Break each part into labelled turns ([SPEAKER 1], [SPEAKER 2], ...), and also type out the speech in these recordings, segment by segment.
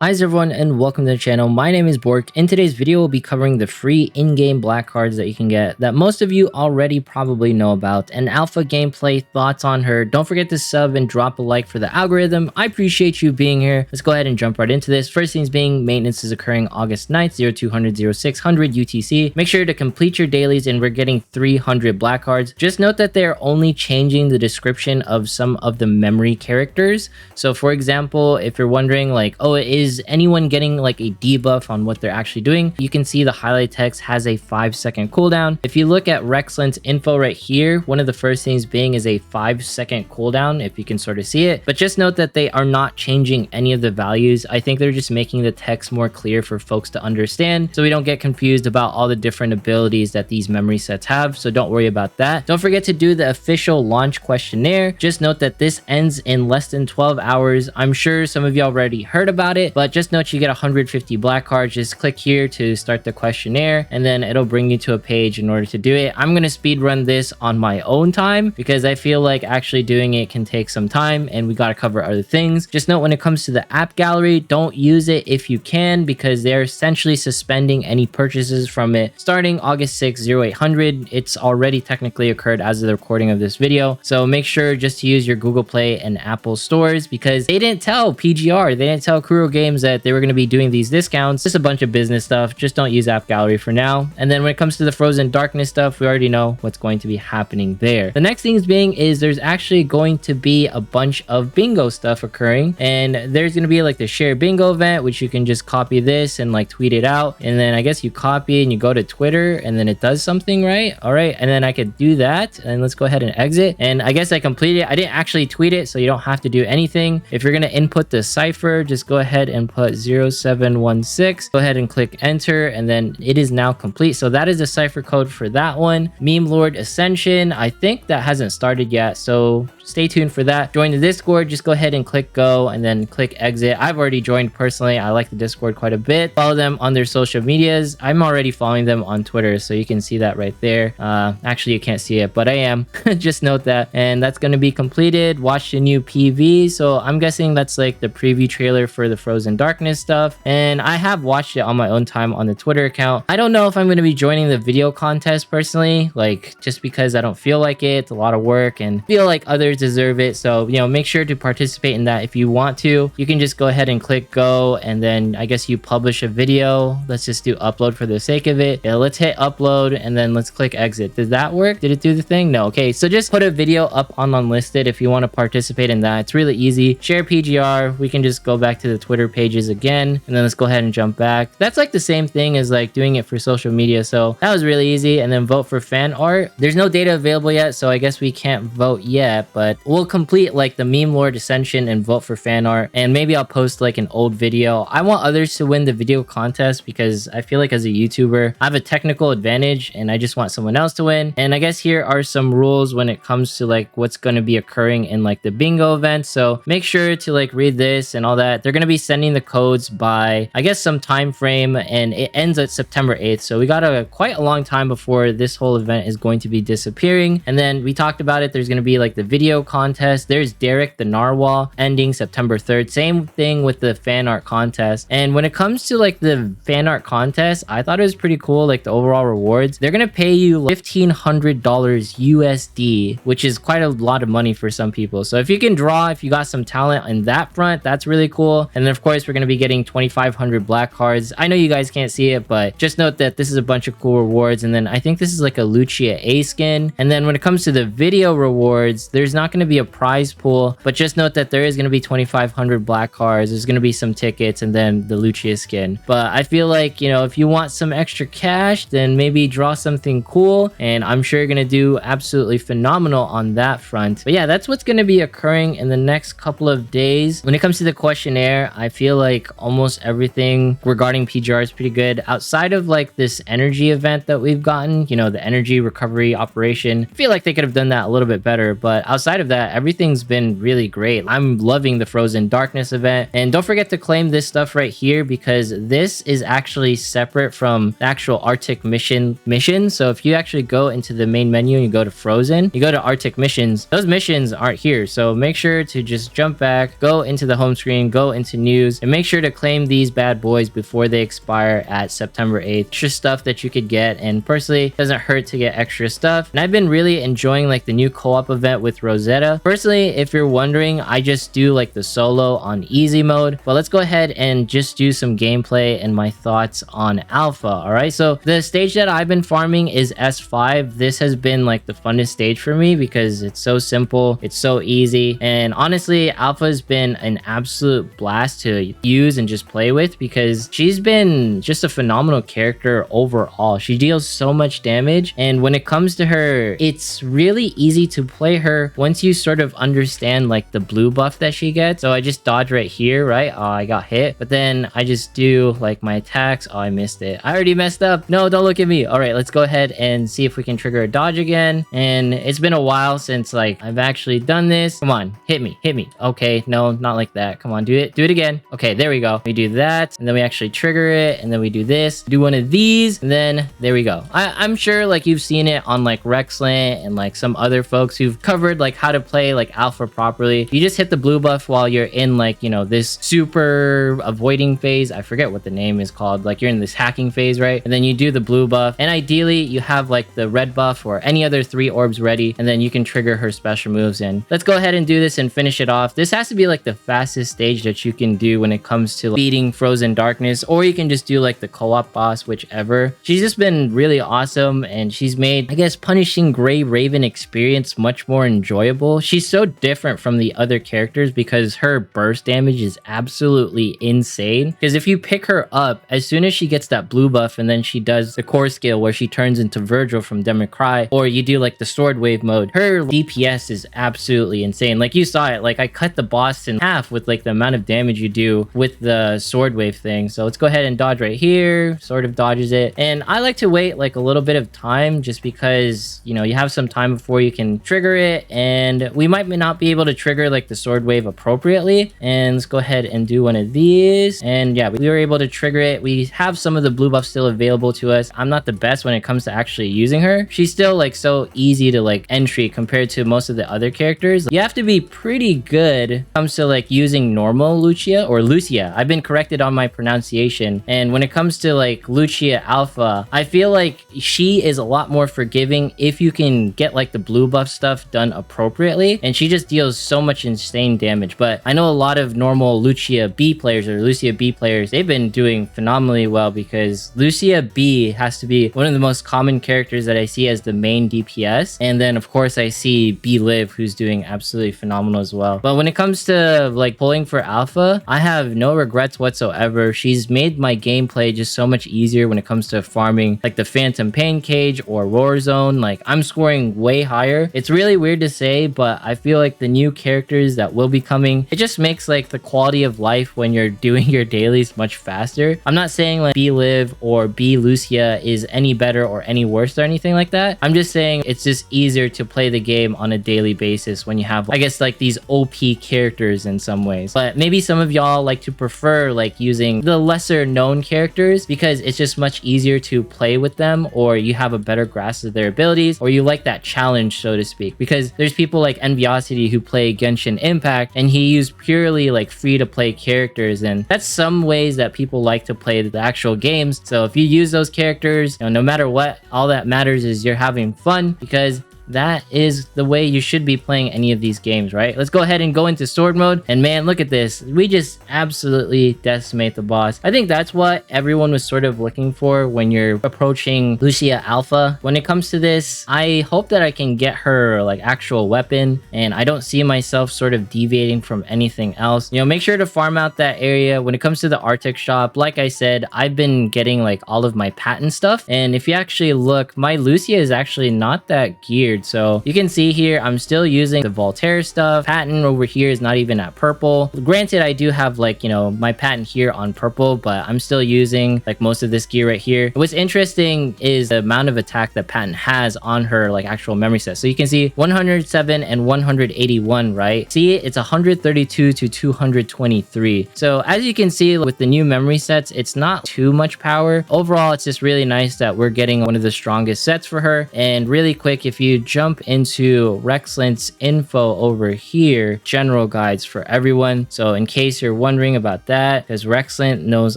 [SPEAKER 1] Hi everyone and welcome to the channel. My name is Bork. In today's video, we'll be covering the free in-game black cards that you can get that most of you already probably know about, and alpha gameplay, thoughts on her. Don't forget to sub and drop a like for the algorithm. I appreciate you being here. Let's go ahead and jump right into this. First things being, maintenance is occurring August 9th, 0200 0600 UTC. Make sure to complete your dailies and we're getting 300 black cards. Just note that they're only changing the description of some of the memory characters. So for example, if you're wondering like, oh, is anyone getting like a debuff on what they're actually doing, you can see the highlight text has a 5-second cooldown. If you look at Rexlent's info right here, one of the first things being is a 5-second cooldown, if you can sort of see it. But just note that they are not changing any of the values. I think they're just making the text more clear for folks to understand, so we don't get confused about all the different abilities that these memory sets have. So don't worry about that. Don't forget to do the official launch questionnaire. Just note that this ends in less than 12 hours. I'm sure some of you already heard about it, but just note you get 150 black cards. Just click here to start the questionnaire and then it'll bring you to a page in order to do it. I'm going to speed run this on my own time because I feel like actually doing it can take some time and we got to cover other things. Just note when it comes to the app gallery, don't use it if you can because they're essentially suspending any purchases from it starting August 6, 0800. It's already technically occurred as of the recording of this video. So make sure just to use your Google Play and Apple stores because they didn't tell PGR, they didn't tell Kuro Games that they were going to be doing these discounts. Just a bunch of business stuff. Just don't use app gallery for now. And then when it comes to the Frozen Darkness stuff, we already know what's going to be happening there. The next things being is there's actually going to be a bunch of bingo stuff occurring, and there's going to be like the share bingo event, which you can just copy this and like tweet it out, and then I guess you copy and you go to Twitter and then it does something, right? All right, and then I could do that, and let's go ahead and exit. And I guess I completed it. I didn't actually tweet it, so you don't have to do anything. If you're going to input the cipher, just go ahead and put 0716, go ahead and click enter, and then it is now complete. So that is the cipher code for that one. Meme Lord Ascension, I think that hasn't started yet, so stay tuned for that. Join the Discord, just go ahead and click go and then click exit. I've already joined personally. I like the Discord quite a bit. Follow them on their social medias. I'm already following them on Twitter, so you can see that right there. Actually you can't see it, but I am. Just note that. And that's going to be completed. Watch the new PV. So I'm guessing that's like the preview trailer for the Frozen Darkness stuff, and I have watched it on my own time on the Twitter account. I don't know if I'm going to be joining the video contest personally, like just because I don't feel like it. It's a lot of work and feel like others deserve it. So, you know, make sure to participate in that if you want to. You can just go ahead and click go, and then I guess you publish a video. Let's just do upload for the sake of it. Yeah, let's hit upload and then let's click exit. Did that work? Did it do the thing? No. Okay, so just put a video up on unlisted if you want to participate in that. It's really easy. Share PGR. We can just go back to the Twitter pages again, and then let's go ahead and jump back. That's like the same thing as like doing it for social media, so that was really easy. And then vote for fan art. There's no data available yet, so I guess we can't vote yet, but we'll complete like the Meme Lord Ascension and vote for fan art, and maybe I'll post like an old video. I want others to win the video contest because I feel like as a YouTuber I have a technical advantage and I just want someone else to win. And I guess here are some rules when it comes to like what's going to be occurring in like the bingo event, so make sure to like read this and all that. They're going to be sending the codes by I guess some time frame, and it ends at September 8th, so we got quite a long time before this whole event is going to be disappearing. And then we talked about it, there's going to be like the video contest. There's Derek the Narwhal ending September 3rd. Same thing with the fan art contest. And when it comes to like the fan art contest, I thought it was pretty cool, like the overall rewards. They're going to pay you $1,500 USD, which is quite a lot of money for some people. So if you can draw, if you got some talent in that front, that's really cool. And then of course we're going to be getting 2,500 black cards. I know you guys can't see it, but just note that this is a bunch of cool rewards. And then I think this is like a Lucia A skin. And then when it comes to the video rewards, there's not going to be a prize pool, but just note that there is going to be 2,500 black cards. There's going to be some tickets and then the Lucia skin. But I feel like, you know, if you want some extra cash, then maybe draw something cool, and I'm sure you're going to do absolutely phenomenal on that front. But yeah, that's what's going to be occurring in the next couple of days. When it comes to the questionnaire, I feel like almost everything regarding PGR is pretty good outside of like this energy event that we've gotten, you know, the energy recovery operation. I feel like they could have done that a little bit better, but outside outside of that, everything's been really great. I'm loving the Frozen Darkness event. And don't forget to claim this stuff right here, because this is actually separate from the actual Arctic mission. So if you actually go into the main menu and you go to Frozen, you go to Arctic missions, those missions aren't here. So make sure to just jump back, go into the home screen, go into news, and make sure to claim these bad boys before they expire at September 8th. Extra stuff that you could get, and personally, it doesn't hurt to get extra stuff. And I've been really enjoying like the new co-op event with Rosetta. Personally, if you're wondering, I just do like the solo on easy mode, but let's go ahead and just do some gameplay and my thoughts on Alpha. All right, so the stage that I've been farming is S5. This has been like the funnest stage for me because it's so simple, it's so easy, and honestly, Alpha has been an absolute blast to use and just play with, because she's been just a phenomenal character overall. She deals so much damage, and when it comes to her, it's really easy to play her once you sort of understand like the blue buff that she gets. So I just dodge right here, right? Oh, I got hit, but then I just do like my attacks. Oh, I missed it. I already messed up. No, don't look at me. All right, let's go ahead and see if we can trigger a dodge again. And it's been a while since like I've actually done this. Come on, hit me. Okay, no, not like that. Come on, do it again. Okay, there we go. We do that, and then we actually trigger it, and then we do this, do one of these, and then there we go. I'm sure like you've seen it on like Rexlant and like some other folks who've covered like how to play like Alpha properly. You just hit the blue buff while you're in like, you know, this super avoiding phase. I forget what the name is called. Like you're in this hacking phase, right? And then you do the blue buff, and ideally you have like the red buff or any other 3 orbs ready, and then you can trigger her special moves. And let's go ahead and do this and finish it off. This has to be like the fastest stage that you can do when it comes to like, beating Frozen Darkness, or you can just do like the co-op boss, whichever. She's just been really awesome, and she's made, I guess, punishing Grey Raven experience much more enjoyable. She's so different from the other characters because her burst damage is absolutely insane. Because if you pick her up, as soon as she gets that blue buff and then she does the core skill where she turns into Virgil from Democry, or you do like the sword wave mode, her DPS is absolutely insane. Like you saw it, like I cut the boss in half with like the amount of damage you do with the sword wave thing. So let's go ahead and dodge right here, sort of dodges it. And I like to wait like a little bit of time just because, you know, you have some time before you can trigger it, and we might not be able to trigger like the sword wave appropriately. And let's go ahead and do one of these, and yeah, we were able to trigger it. We have some of the blue buffs still available to us. I'm not the best when it comes to actually using her. She's still like so easy to like entry compared to most of the other characters. You have to be pretty good when it comes to like using normal Lucia or Lucia. I've been corrected on my pronunciation, and when it comes to like Lucia Alpha, I feel like she is a lot more forgiving if you can get like the blue buff stuff done appropriately, and she just deals so much insane damage. But I know a lot of normal Lucia B players or Lucia B players, they've been doing phenomenally well, because Lucia B has to be one of the most common characters that I see as the main DPS, and then of course I see B Liv, who's doing absolutely phenomenal as well. But when it comes to like pulling for Alpha, I have no regrets whatsoever. She's made my gameplay just so much easier when it comes to farming like the Phantom Pain Cage or Roar Zone. Like I'm scoring way higher. It's really weird to say, but I feel like the new characters that will be coming, it just makes like the quality of life when you're doing your dailies much faster. I'm not saying like B Liv or B Lucia is any better or any worse or anything like that. I'm just saying it's just easier to play the game on a daily basis when you have, I guess, like these OP characters in some ways. But maybe some of y'all like to prefer like using the lesser known characters because it's just much easier to play with them, or you have a better grasp of their abilities, or you like that challenge, so to speak. Because there's people like Enviosity who play Genshin Impact, and he used purely like free to play characters, and that's some ways that people like to play the actual games. So if you use those characters, you know, no matter what, all that matters is you're having fun, because that is the way you should be playing any of these games, right? Let's go ahead and go into sword mode, and man, look at this. We just absolutely decimate the boss. I think that's what everyone was sort of looking for when you're approaching Lucia Alpha. When it comes to this, I hope that I can get her like actual weapon, and I don't see myself sort of deviating from anything else. You know, make sure to farm out that area. When it comes to the Arctic shop, like I said, I've been getting like all of my patent stuff, and if you actually look, my Lucia is actually not that geared. weird. So you can see here, I'm still using the Voltaire stuff. Patent over here is not even at purple. Granted, I do have like, you know, my patent here on purple, but I'm still using like most of this gear right here. What's interesting is the amount of attack that patent has on her like actual memory set. So you can see 107 and 181, right? See, it's 132 to 223. So as you can see with the new memory sets, it's not too much power. Overall, it's just really nice that we're getting one of the strongest sets for her. And really quick, if you jump into Rexlint's info over here, general guides for everyone. So in case you're wondering about that, because Rexlint knows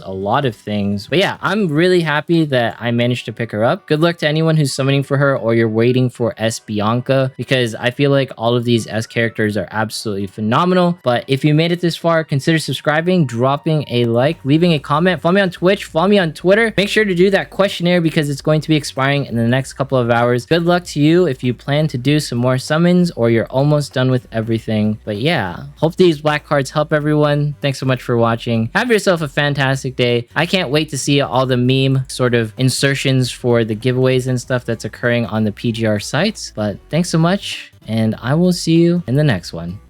[SPEAKER 1] a lot of things. But yeah, I'm really happy that I managed to pick her up. Good luck to anyone who's summoning for her or you're waiting for S Bianca, because I feel like all of these S characters are absolutely phenomenal. But if you made it this far, consider subscribing, dropping a like, leaving a comment, follow me on Twitch, follow me on Twitter. Make sure to do that questionnaire because it's going to be expiring in the next couple of hours. Good luck to you if you plan to do some more summons or you're almost done with everything. But yeah, hope these black cards help everyone. Thanks so much for watching. Have yourself a fantastic day. I can't wait to see all the meme sort of insertions for the giveaways and stuff that's occurring on the PGR sites. But thanks so much, and I will see you in the next one.